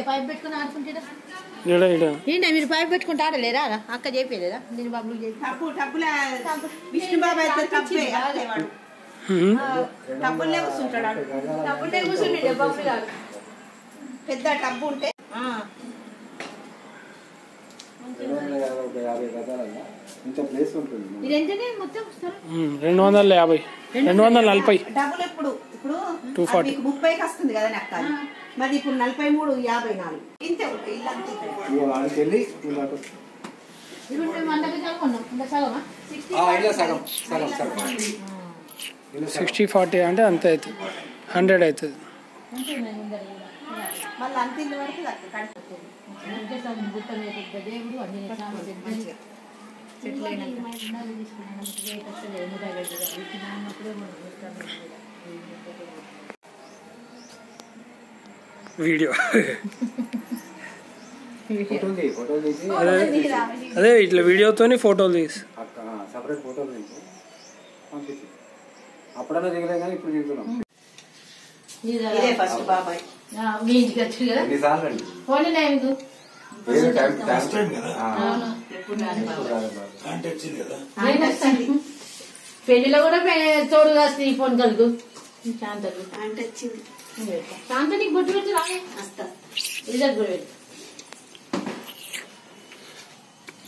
Pipe పెట్టుకుని ఆడుకుంటారా ఏంటి మీరు పైప్ పెట్టుకుంటే ఆడలేరా అక్క చెప్పలేదా నేను బాబులు విష్ణు బాబు అయితే తప్పే టబ్బులే కూర్చుంటాడు టబ్బులే కూర్చుంటే బాబు గారు పెద్ద టబ్బు ఉంటే 250 240 డబ్బులు ఇప్పుడు 30కి వస్తుంది కదా అక్క మరి ఇప్పుడు 43 54 ఇంతే ఉంటాయి ఇల్లు 60-40 అంటే అంత అవుతుంది 100 అవుతుంది మళ్ళీ అంత ఇల్లు వరకు వీడియో అదే ఇట్లా వీడియోతోని ఫోటోలు తీసి సపరేట్ ఫోటోలు తీసి పంపించి అప్పుడన్నా దిగలే కానీ ఇప్పుడు దిగుతున్నాం ఫస్ట్ బాబాయ్ పెళ్లిలో కూడా తోడు కాస్త ఫోన్ కలుగు శాంతకు శాంత నీకు బొట్టు పెట్టి రాలే ఇద్దరు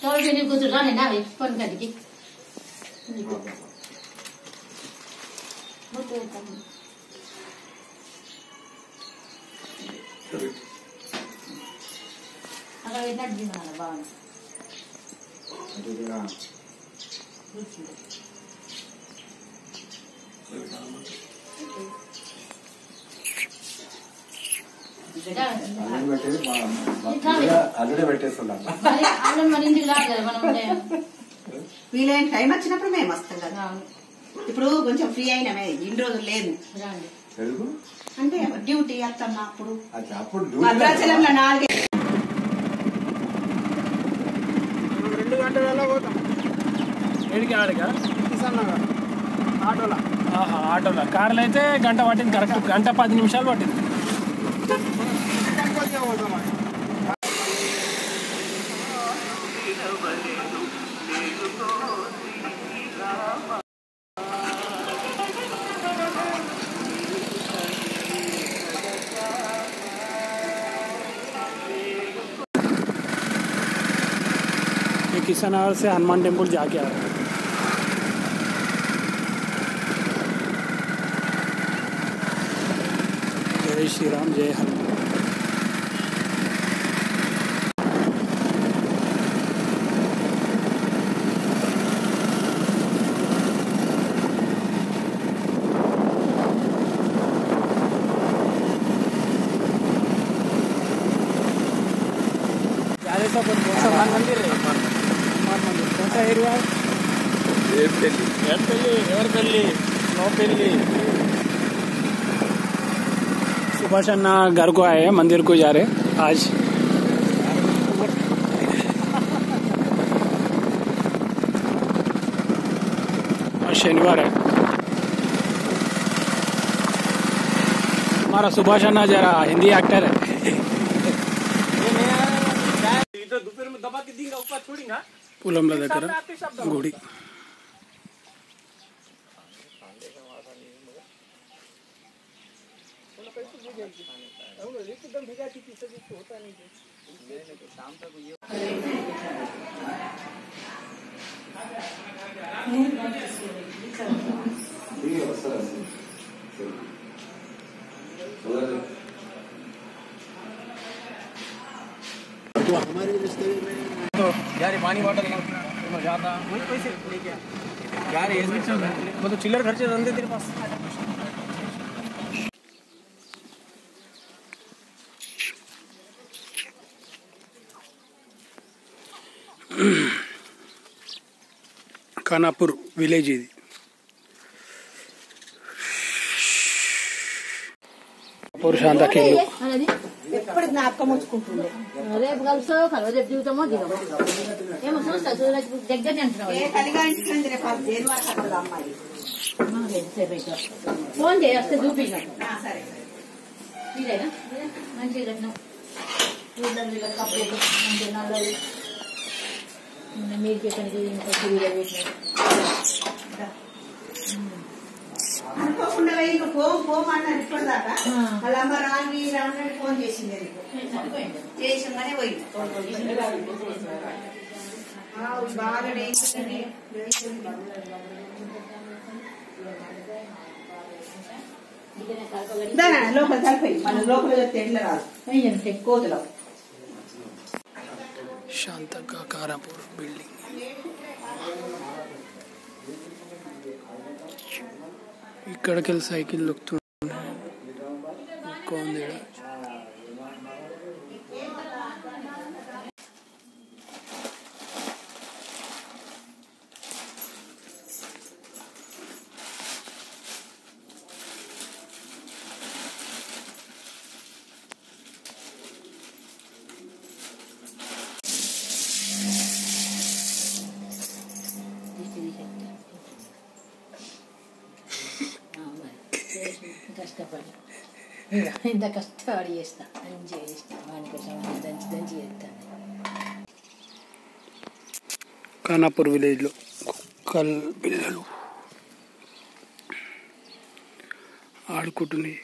తోడు పెళ్లి కూతురు రానేనా ఫోన్ కడికి అక్కడ పెట్టినట్టు బాగా అదే పెట్టేస్తున్నాం వీలైన టైం వచ్చినప్పుడు మేము వస్తాం కదా ఇప్పుడు కొంచెం ఫ్రీ అయినమే ఇన్ని రోజులు లేదు అంటే డ్యూటీ వస్తాం అప్పుడు భద్రాచలంలో 4 గంటలలో పోతాం ఏడికి ఆడిగా ఆటోలో కార్లో అయితే గంట పట్టింది కరెక్ట్ గంట 10 నిమిషాలు పట్టింది किशननगर से हनुमान टेम्पल जाके आ रहे हैं जय श्री राम जय हनुमान हनुमान मंदिर है कौन सा एरिया है नो पेली सुभाष अन्ना घर को आए हैं मंदिर को जा रहे आज आज शनिवार है हमारा सुभाष अन्ना जरा हिंदी एक्टर है పొలంల దగ్గర గుడి तो हमारे रिश्ते में तो यार पानी बॉटल जाता वही पैसे लेके यार ये वो तो चिल्लर खर्चे रहते तेरे पास खानापुर विलेज ఇది శాంతకి ఎప్పుడు జ్ఞాపకం వచ్చుకుంటుంది రేపు కలుసో రేపు జీవితమో దిగమో ఏమో చూస్తా దగ్గర అంటున్నావు ఫోన్ చేయి వస్తే చూపించాను సరే ఇదేనా మంచిగా కట్టినావు వీళ్ళ కప్పు అంటే నల్లది మీరు చెప్పండి ఇంకా వీడియో పెట్టినారు అనుకోకుండా ఇంకా ఫోన్ అన్నారు ఇప్పటిదాకా వాళ్ళ అమ్మ రాని రాని ఫోన్ చేసింది చేసిందనే పోయింది బాగా లోపల కలిపోయి మన లోపల చెప్తే ఎట్లా రాదు కోతులో శాంతంగా కారాపూర్ బిల్డింగ్ ఇక్కడికి వెళ్ళి సైకిల్ దొక్కుతుంది ఎక్కువ ఉంది కష్టపడి ఇంత కష్టపడి చేస్తా మంచిగా చేస్తా వాని కోసం దంచి దంచి చేస్తాను ఖానాపూర్ విలేజ్లో కుక్కలు పిల్లలు ఆడుకుంటున్నాయి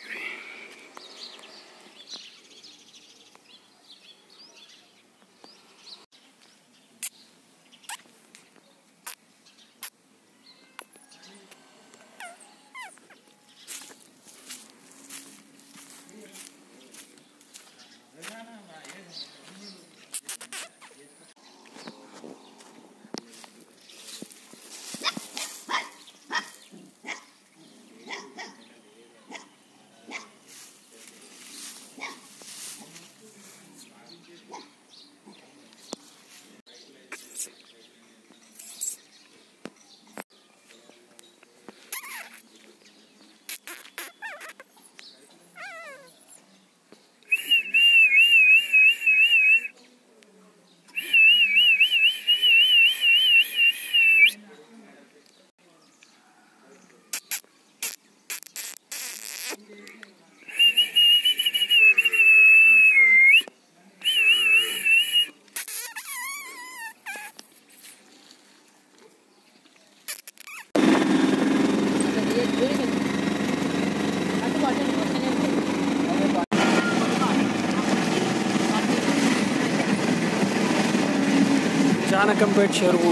జానకంపేట చెరువు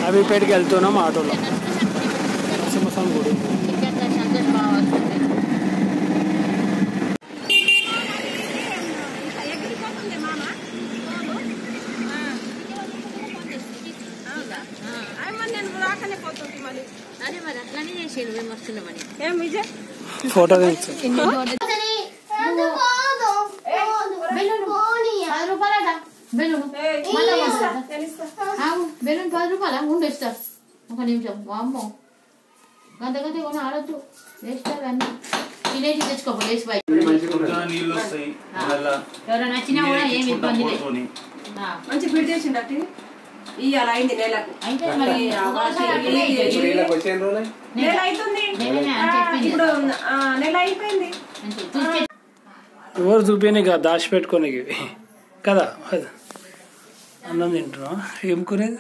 అవిపేటకి వెళ్తున్నాం ఆటోలో నరసింహస్వామి గుడి అదే మరి అట్లానే చేసేది మేము వస్తున్నామని ఫోటో బెలూన్ 10 రూపాయల ఉండేస్తా ఒక నిమిషం అమ్మో గంట గంట కొని ఆడద్దు వేస్తారు అన్ని తినేసి తెచ్చుకోపో లేచి బయట ఎవరైనా నచ్చినా కూడా ఏమి ఇబ్బంది లేదు మంచి ఫిట్ చేసిండీ ఇవాళ అయింది నెలకు అయితే మరి నెల అయిపోయింది ఎవరు చూపించని కదా దాచిపెట్టుకోనికి కదా అన్నం తింటున్నాం ఏం కూరేది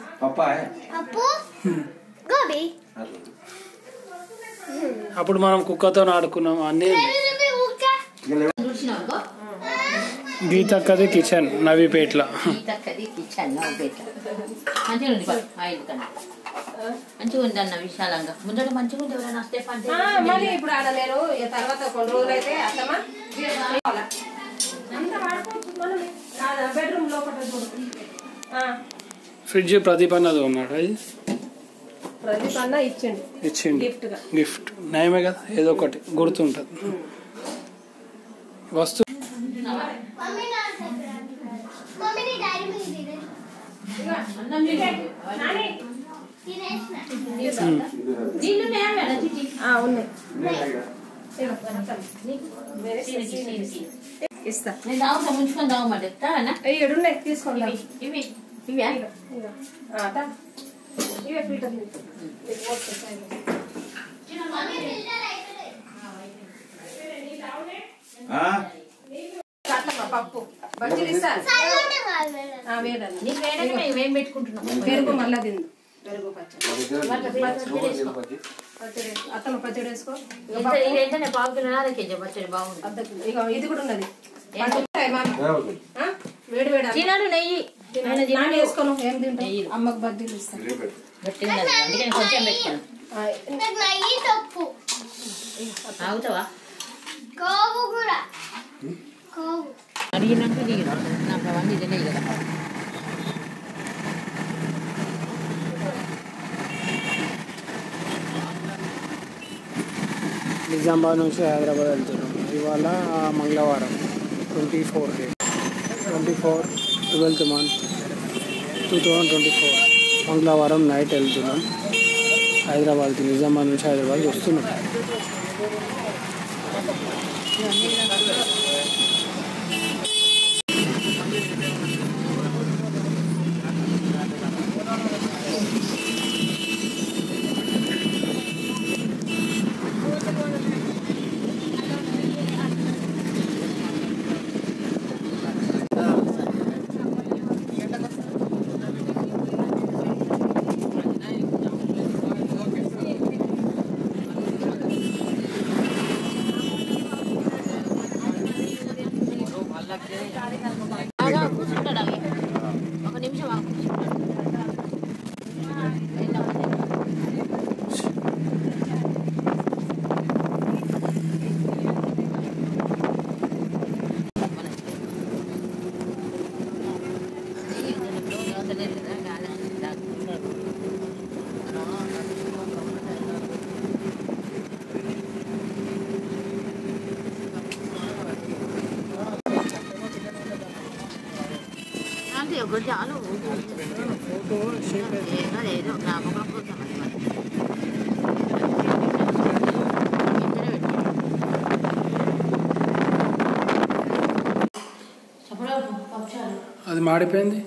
అప్పుడు మనం కుక్కతో ఆడుకున్నాం అన్నీ గీతక్కది కిచెన్ నవీపేటలో మంచిగా ఉంది అన్న విశాలంగా ముందర మంచిగా ఉంది ఎవరైనా వస్తే మళ్ళీ ఇప్పుడు ఆడ నేను తర్వాత కొన్ని రోజులు అయితే అత్తమా బెడ్రూమ్ లోపల ఫ్రిడ్జ్ ప్రదీప్ అన్నది ఉన్నాడు అది ప్రదీప్ అన్న ఇచ్చిండు గిఫ్ట్ నయమే కదా ఏదో ఒకటి గుర్తుంటుంది వస్తువు ఇస్తా నేను తాగుతా ముంచుకొని తాగమంటే ఏడున్నాయి తీసుకోండి ఇవి ఇవే ఇవే ఫిల్టర్ పప్పు నీకు వేయడానికి మేము పెట్టుకుంటున్నాం. పెరుగు మళ్ళా తిందు. పెరుగు పచ్చడి అత్తమ్మ పచ్చడి వేసుకో. ఏంటంటే పావు కిలో అర కేజీ పచ్చడి బాగుంది. అర్ధ కిలో. ఇక ఇది కూడా ఉన్నది. వేడి వేడి తినాడు నెయ్యి నాన్న వేసుకోను. ఏం తింటావు? అమ్మకు బద్దీలు ఇస్తాను. అందుకని కొంచెం పెట్టుకున్నాను. తాగుతావా? అడిగినాక నాకు అవన్నీ తెలియదు కదా. నిజామాబాద్ నుంచి హైదరాబాద్ వెళ్తున్నాం. ఇవాళ మంగళవారం 24 డేట్ 24 12th month 2024 మంగళవారం నైట్ వెళ్తున్నాం హైదరాబాద్కి. నిజామాబాద్ నుంచి హైదరాబాద్ వస్తున్నాం. ఒక నిమిషం చాలు లేదు జ్ఞాపకం కోసం అది మాడిపోయింది.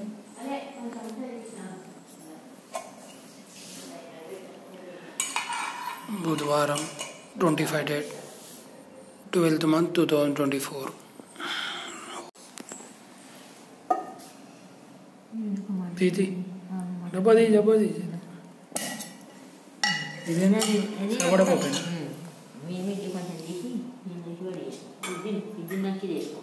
బుధవారం 25 డేట్ 12th month 2024. తీతి డబ్బది ఇదేనా సగడపోయింది. కొంచెం తీసి ఇది నాకు చేసుకో.